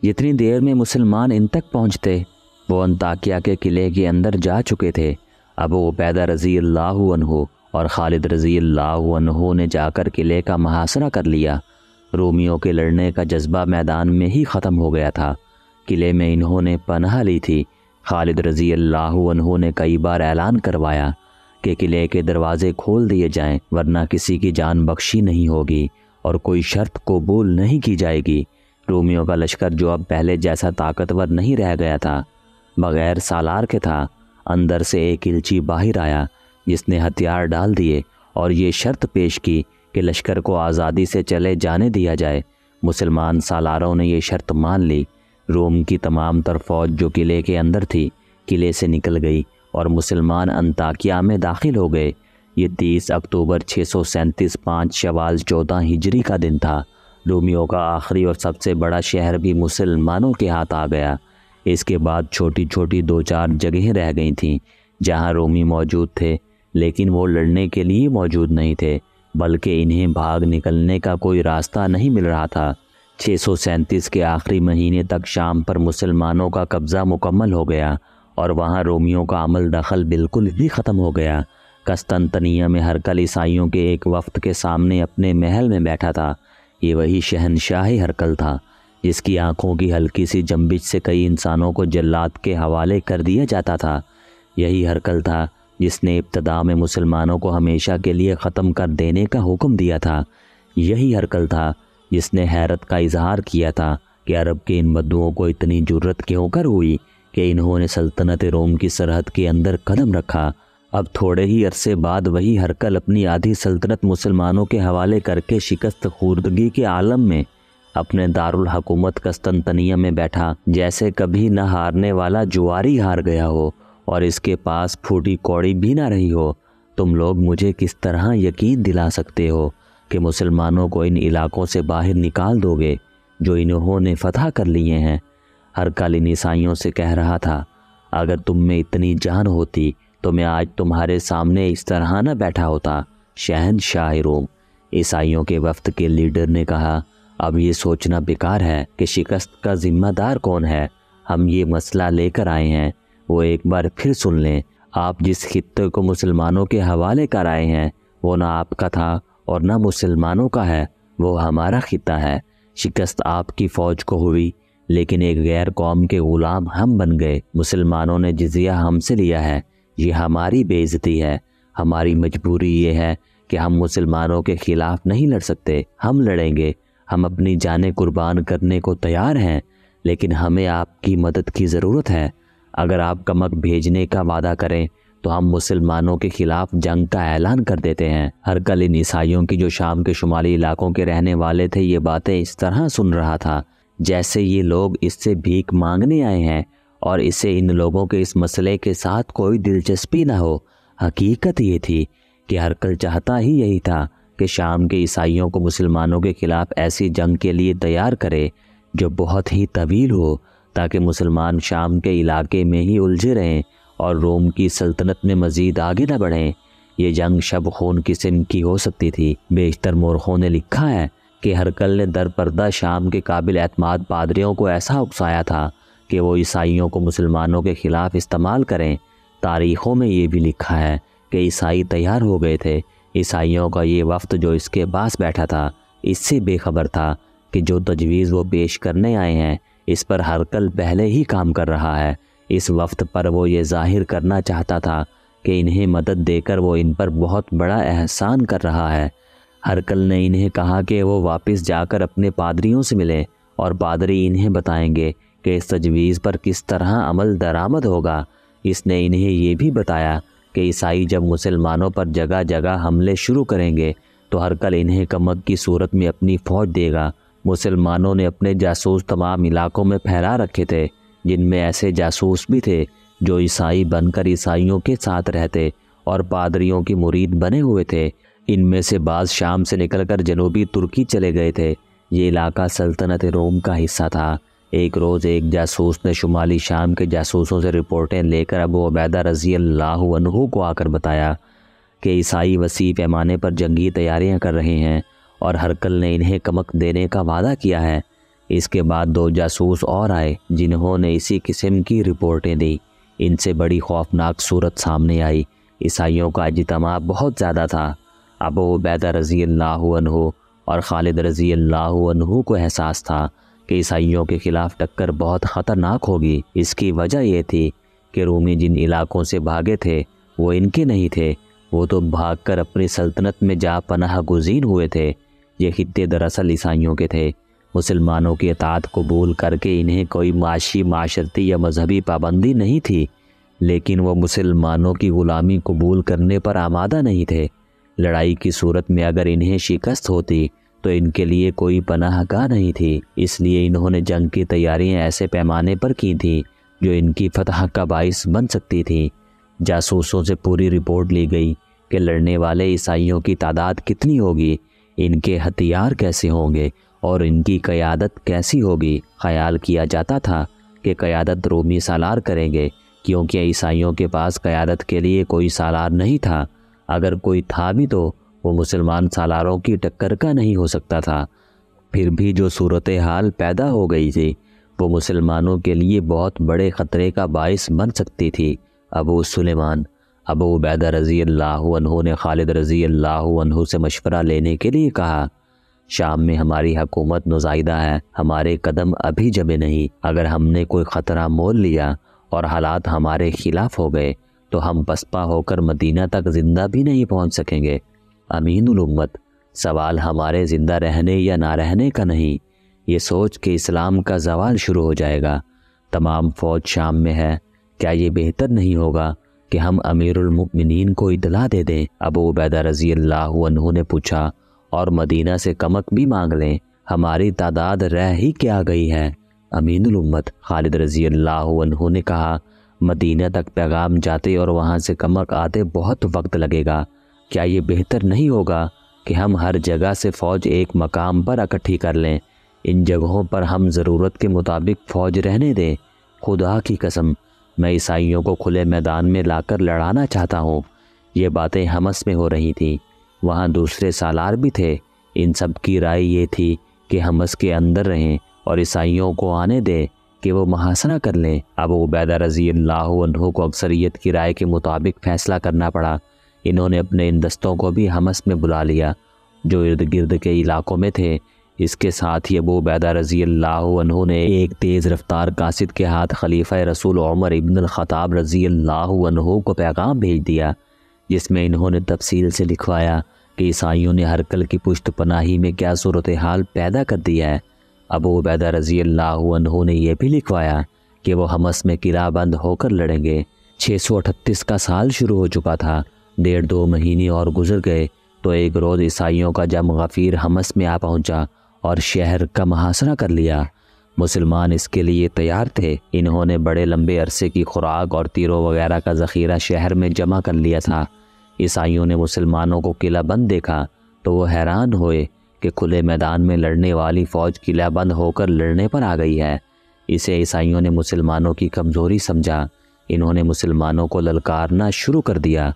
جتنی دیر میں مسلمان ان تک پہنچتے وہ انطاکیہ کے قلعے کے اندر جا چکے تھے۔ ابو عبیدہ رضی اللہ عنہ اور خالد رضی اللہ عنہ نے جا کر قلعے کا محاصرہ کر لیا۔ رومیوں کے لڑنے کا جذبہ میدان میں ہی ختم ہو گیا تھا۔ قلعے میں انہوں نے پناہ لی تھی۔ خالد رضی اللہ عنہ نے کئی بار اعلان کروایا کہ قلعے کے دروازے کھول دیے جائیں ورنہ کسی کی جان بخشی نہیں ہوگی اور کوئی شرط قبول نہیں کی جائے گی۔ رومیوں کا لشکر جو اب پہلے جیسا طاقتور نہیں رہ گیا تھا، بغیر سالار کے تھا۔ اندر سے ایک الچی باہر آیا جس نے ہتھیار ڈال دیے اور یہ شرط پیش کی کہ لشکر کو آزادی سے چلے جانے دیا جائے۔ مسلمان سالاروں نے یہ شرط مان لی۔ روم کی تمام تر فوج جو قلعے کے اندر تھی قلعے سے نکل گئی اور مسلمان انطاکیہ میں داخل ہو گئے۔ یہ 30 اکتوبر 637 5 شوال 14 ہجری کا دن تھا۔ رومیوں کا آخری اور سب سے بڑا شہر بھی مسلمانوں کے ہاتھ آ گیا۔ اس کے بعد چھوٹی چھوٹی 2-4 جگہیں رہ گئی تھیں جہاں رومی موجود تھے، لیکن وہ لڑنے کے لیے موجود نہیں تھے بلکہ انہیں بھاگ نکلنے کا کوئی راستہ نہیں مل رہا تھا۔ 637 کے آخری مہینے تک شام پر مسلمانوں کا قبضہ مکمل ہو گیا اور وہاں رومیوں کا عمل دخل بالکل ہی ختم ہو گیا۔ قسطنطنیہ میں ہرقل عیسائیوں کے ایک وفد کے سامنے اپنے محل میں بیٹھا تھا۔ یہ وہی شہنشاہ ہرقل تھا جس کی آنکھوں کی ہلکی سی جنبش سے کئی انسانوں کو جلاد کے حوالے کر دیا جاتا تھا۔ یہی ہرقل تھا جس نے ابتدا میں مسلمانوں کو ہمیشہ کے لیے ختم کر دینے کا حکم دیا تھا۔ یہی ہرقل تھا جس نے حیرت کا اظہار کیا تھا کہ عرب کے ان بدوؤں کو اتنی جرت کیوں کر ہوئی کہ انہوں نے سلطنت روم کی سرحد کے اندر قدم رکھا۔ اب تھوڑے ہی عرصے بعد وہی ہرقل اپنی آدھی سلطنت مسلمانوں کے حوالے کر کے شکست خوردگی کے عالم میں اپنے دارالحکومت قسطنطنیہ میں بیٹھا جیسے کبھی نہ ہارنے والا جواری ہار گیا ہو اور اس کے پاس پھوٹی کوڑی بھی نہ رہی ہو۔ تم لوگ مجھے کس طرح یقین دلا سکتے ہو کہ مسلمانوں کو ان علاقوں سے باہر نکال دو گے جو انہوں نے فتح کر لیے ہیں؟ ہرقل ان عیسائیوں سے کہہ رہا تھا، اگر تم میں اتنی جان ہوتی تو میں آج تمہارے سامنے اس طرح نہ بیٹھا ہوتا۔ شہنشاہ روم عیسائیوں کے وفد کے لیڈر نے کہا، اب یہ سوچنا بیکار ہے کہ شکست کا ذمہ دار کون ہے۔ ہم یہ مسئلہ لے کر آئے ہیں، وہ ایک بار پھر سن لیں۔ آپ جس خطے کو مسلمانوں کے حوالے کر آئے ہیں وہ نہ آپ کا تھا اور نہ مسلمانوں کا ہے، وہ ہمارا خطہ ہے۔ شکست آپ کی فوج کو ہوئی لیکن ایک غیر قوم کے غلام ہم بن گئے۔ مسلمانوں نے جزیہ ہم سے لیا ہے، یہ ہماری بے عزتی ہے۔ ہماری مجبوری یہ ہے کہ ہم مسلمانوں کے خلاف نہیں لڑ سکتے۔ ہم لڑیں گے، ہم اپنی جانیں قربان کرنے کو تیار ہیں، لیکن ہمیں آپ کی مدد کی ضرورت ہے۔ اگر آپ کمک بھیجنے کا وعدہ کریں تو ہم مسلمانوں کے خلاف جنگ کا اعلان کر دیتے ہیں۔ ہرقل ان عیسائیوں کی جو شام کے شمالی علاقوں کے رہنے والے تھے یہ باتیں اس طرح سن رہا تھا جیسے یہ لوگ اس سے بھیک مانگنے آئے ہیں اور اسے ان لوگوں کے اس مسئلے کے ساتھ کوئی دلچسپی نہ ہو۔ حقیقت یہ تھی کہ ہرقل چاہتا ہی یہی تھا کہ شام کے عیسائیوں کو مسلمانوں کے خلاف ایسی جنگ کے لیے تیار کرے جو بہت ہی طویل ہو تاکہ مسلمان شام کے علاقے میں ہی الجھے رہیں اور روم کی سلطنت میں مزید آگے نہ بڑھیں۔ یہ جنگ شب خون قسم کی ہو سکتی تھی۔ بیشتر مورخوں نے لکھا ہے کہ ہرقل نے در پردہ شام کے قابل اعتماد پادریوں کو ایسا اکسایا تھا کہ وہ عیسائیوں کو مسلمانوں کے خلاف استعمال کریں۔ تاریخوں میں یہ بھی لکھا ہے کہ عیسائی تیار ہو گئے تھے۔ عیسائیوں کا یہ وفد جو اس کے پاس بیٹھا تھا اس سے بے خبر تھا کہ جو تجویز وہ پیش کرنے آئے ہیں اس پر ہرقل پہلے ہی کام کر رہا ہے۔ اس وفد پر وہ یہ ظاہر کرنا چاہتا تھا کہ انہیں مدد دے کر وہ ان پر بہت بڑا احسان کر رہا ہے۔ ہرقل نے انہیں کہا کہ وہ واپس جا کر اپنے پادریوں سے ملیں اور پادری انہیں بتائیں گے کہ اس تجویز پر کس طرح عمل درآمد ہوگا۔ اس نے انہیں یہ بھی بتایا کہ عیسائی جب مسلمانوں پر جگہ جگہ حملے شروع کریں گے تو ہرقل انہیں کمک کی صورت میں اپنی فوج دے گا۔ مسلمانوں نے اپنے جاسوس تمام علاقوں میں پھیلا رکھے تھے، جن میں ایسے جاسوس بھی تھے جو عیسائی بن کر عیسائیوں کے ساتھ رہتے اور پادریوں کی مرید بنے ہوئے تھے۔ ان میں سے بعض شام سے نکل کر جنوبی ترکی چلے گئے تھے۔ یہ علاقہ سلطنت روم کا حصہ تھا۔ ایک روز ایک جاسوس نے شمالی شام کے جاسوسوں سے رپورٹیں لے کر ابو عبیدہ رضی اللہ عنہ کو آ کر بتایا کہ عیسائی وسیع پیمانے پر جنگی تیاریاں کر رہے ہیں اور ہرقل نے انہیں کمک دینے کا وعدہ کیا ہے۔ اس کے بعد 2 جاسوس اور آئے جنہوں نے اسی قسم کی رپورٹیں دی۔ ان سے بڑی خوفناک صورت سامنے آئی۔ عیسائیوں کا اجتماع بہت زیادہ تھا۔ ابو عبیدہ رضی اللہ عنہ اور خالد رضی اللہ عنہ کو احساس تھا کہ عیسائیوں کے خلاف ٹکر بہت خطرناک ہوگی۔ اس کی وجہ یہ تھی کہ رومی جن علاقوں سے بھاگے تھے وہ ان کے نہیں تھے، وہ تو بھاگ کر اپنی سلطنت میں جا پناہ گزین ہوئے تھے۔ یہ خطے دراصل عیسائیوں کے تھے۔ مسلمانوں کی اطاعت قبول کر کے انہیں کوئی معاشی، معاشرتی یا مذہبی پابندی نہیں تھی، لیکن وہ مسلمانوں کی غلامی قبول کرنے پر آمادہ نہیں تھے۔ لڑائی کی صورت میں اگر انہیں شکست ہوتی تو ان کے لیے کوئی پناہ گاہ نہیں تھی، اس لیے انہوں نے جنگ کی تیاریاں ایسے پیمانے پر کی تھیں جو ان کی فتح کا باعث بن سکتی تھی۔ جاسوسوں سے پوری رپورٹ لی گئی کہ لڑنے والے عیسائیوں کی تعداد کتنی ہوگی، ان کے ہتھیار کیسے ہوں گے اور ان کی قیادت کیسی ہوگی۔ خیال کیا جاتا تھا کہ قیادت رومی سالار کریں گے، کیونکہ عیسائیوں کے پاس قیادت کے لیے کوئی سالار نہیں تھا۔ اگر کوئی تھا بھی تو وہ مسلمان سالاروں کی ٹکر کا نہیں ہو سکتا تھا۔ پھر بھی جو صورتحال پیدا ہو گئی تھی وہ مسلمانوں کے لیے بہت بڑے خطرے کا باعث بن سکتی تھی۔ ابو سلیمان ابو عبیدہ رضی اللہ عنہ نے خالد رضی اللہ عنہ سے مشورہ لینے کے لیے کہا، شام میں ہماری حکومت نزائیدہ ہے، ہمارے قدم ابھی جمے نہیں۔ اگر ہم نے کوئی خطرہ مول لیا اور حالات ہمارے خلاف ہو گئے تو ہم پسپا ہو کر مدینہ تک زندہ بھی نہیں پہنچ سکیں گے۔ امین الامت، سوال ہمارے زندہ رہنے یا نہ رہنے کا نہیں، یہ سوچ کہ اسلام کا زوال شروع ہو جائے گا۔ تمام فوج شام میں ہے، کیا یہ بہتر نہیں ہوگا کہ ہم امیر المؤمنین کو اطلاع دے دیں؟ ابو عبیدہ رضی اللہ عنہ نے پوچھا، اور مدینہ سے کمک بھی مانگ لیں، ہماری تعداد رہ ہی کیا گئی ہے۔ امین الامت خالد رضی اللہ عنہ نے کہا، مدینہ تک پیغام جاتے اور وہاں سے کمک آتے بہت وقت لگے گا، کیا یہ بہتر نہیں ہوگا کہ ہم ہر جگہ سے فوج ایک مقام پر اکٹھی کر لیں؟ ان جگہوں پر ہم ضرورت کے مطابق فوج رہنے دیں۔ خدا کی قسم، میں عیسائیوں کو کھلے میدان میں لا کر لڑانا چاہتا ہوں۔ یہ باتیں حمص میں ہو رہی تھیں، وہاں دوسرے سالار بھی تھے۔ ان سب کی رائے یہ تھی کہ حمص کے اندر رہیں اور عیسائیوں کو آنے دیں کہ وہ محاصرہ کر لیں۔ ابو عبیدہ رضی اللہ عنہ کو اکثریت کی رائے کے مطابق فیصلہ کرنا پڑا۔ انہوں نے اپنے ان دستوں کو بھی حمص میں بلا لیا جو ارد گرد کے علاقوں میں تھے۔ اس کے ساتھ ہی ابو عبیدہ رضی اللہ عنہ نے ایک تیز رفتار قاصد کے ہاتھ خلیفہ رسول عمر ابن الخطاب رضی اللہ عنہ کو پیغام بھیج دیا، جس میں انہوں نے تفصیل سے لکھوایا کہ عیسائیوں نے ہرکل کی پشت پناہی میں کیا صورتحال پیدا کر دیا ہے۔ ابو عبیدہ رضی اللہ عنہ نے یہ بھی لکھوایا کہ وہ حمص میں قلعہ بند ہو کر لڑیں گے۔ 638 کا سال شروع ہو چکا تھا، 1.5 مہینے اور گزر گئے تو ایک روز عیسائیوں کا جم غفیر حمص میں آ پہنچا اور شہر کا محاصرہ کر لیا۔ مسلمان اس کے لیے تیار تھے۔ انہوں نے بڑے لمبے عرصے کی خوراک اور تیروں وغیرہ کا ذخیرہ شہر میں جمع کر لیا تھا۔ عیسائیوں نے مسلمانوں کو قلعہ بند دیکھا تو وہ حیران ہوئے کہ کھلے میدان میں لڑنے والی فوج قلعہ بند ہو کر لڑنے پر آ گئی ہے۔ اسے عیسائیوں نے مسلمانوں کی کمزوری سمجھا۔ انہوں نے مسلمانوں کو للکارنا شروع کر دیا۔